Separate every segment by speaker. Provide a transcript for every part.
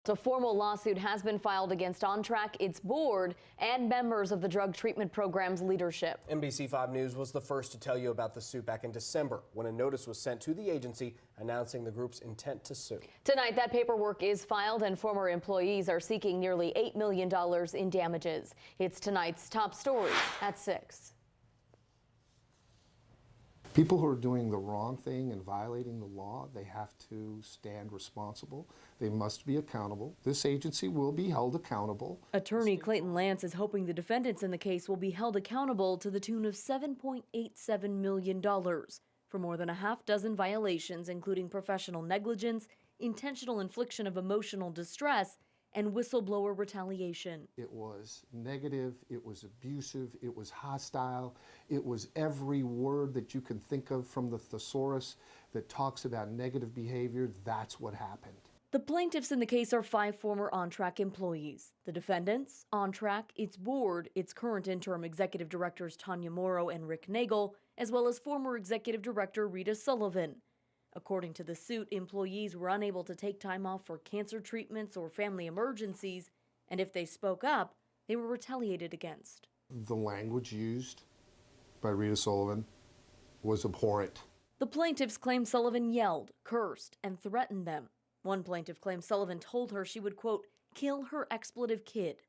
Speaker 1: A formal lawsuit has been filed against Ontrack, its board, and members of the drug treatment program's leadership.
Speaker 2: NBC5 News was the first to tell you about the suit back in December when a notice was sent to the agency announcing the group's intent to sue.
Speaker 1: Tonight, that paperwork is filed and former employees are seeking nearly $8 million in damages. It's tonight's top story at 6.
Speaker 3: People who are doing the wrong thing and violating the law, they have to stand responsible. They must be accountable. This agency will be held accountable.
Speaker 1: Attorney Clayton Lance is hoping the defendants in the case will be held accountable to the tune of $7.87 million for more than a half dozen violations, including professional negligence, intentional infliction of emotional distress, and whistleblower retaliation.
Speaker 3: It was negative, it was abusive, it was hostile, it was every word that you can think of from the thesaurus that talks about negative behavior. That's what happened.
Speaker 1: The plaintiffs in the case are 5 former Ontrack employees. The defendants, Ontrack, its board, its current interim executive directors Tanya Morrow and Rick Nagel, as well as former executive director Rita Sullivan. According to the suit, employees were unable to take time off for cancer treatments or family emergencies, and if they spoke up, they were retaliated against.
Speaker 3: The language used by Rita Sullivan was abhorrent.
Speaker 1: The plaintiffs claim Sullivan yelled, cursed, and threatened them. One plaintiff claims Sullivan told her she would, quote, kill her expletive kid.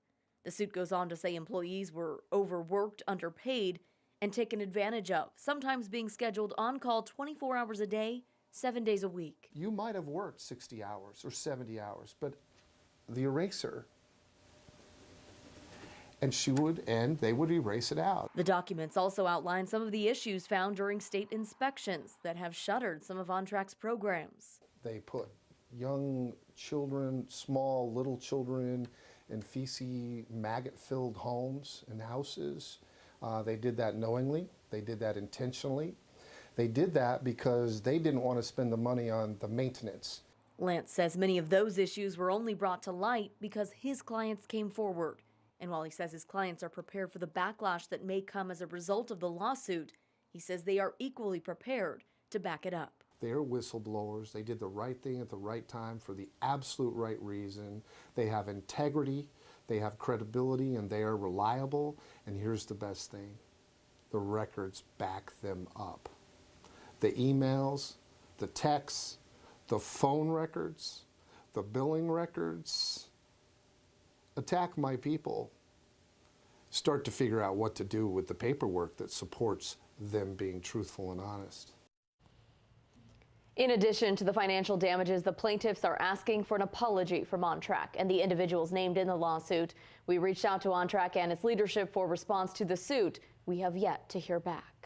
Speaker 1: The suit goes on to say employees were overworked, underpaid, and taken advantage of, sometimes being scheduled on call 24 hours a day, 7 days a week.
Speaker 3: You might have worked 60 hours or 70 hours, but the eraser, and they would erase it out.
Speaker 1: The documents also outline some of the issues found during state inspections that have shuttered some of Ontrack's programs.
Speaker 3: They put young children, small little children, in feces, maggot-filled homes and houses. They did that knowingly. They did that intentionally. They did that because they didn't want to spend the money on the maintenance.
Speaker 1: Lance says many of those issues were only brought to light because his clients came forward. And while he says his clients are prepared for the backlash that may come as a result of the lawsuit, he says they are equally prepared to back it up.
Speaker 3: They're whistleblowers. They did the right thing at the right time for the absolute right reason. They have integrity, they have credibility, and they are reliable. And here's the best thing. The records back them up. The emails, the texts, the phone records, the billing records. Attack my people. Start to figure out what to do with the paperwork that supports them being truthful and honest.
Speaker 1: In addition to the financial damages, the plaintiffs are asking for an apology from Ontrack and the individuals named in the lawsuit. We reached out to Ontrack and its leadership for response to the suit. We have yet to hear back.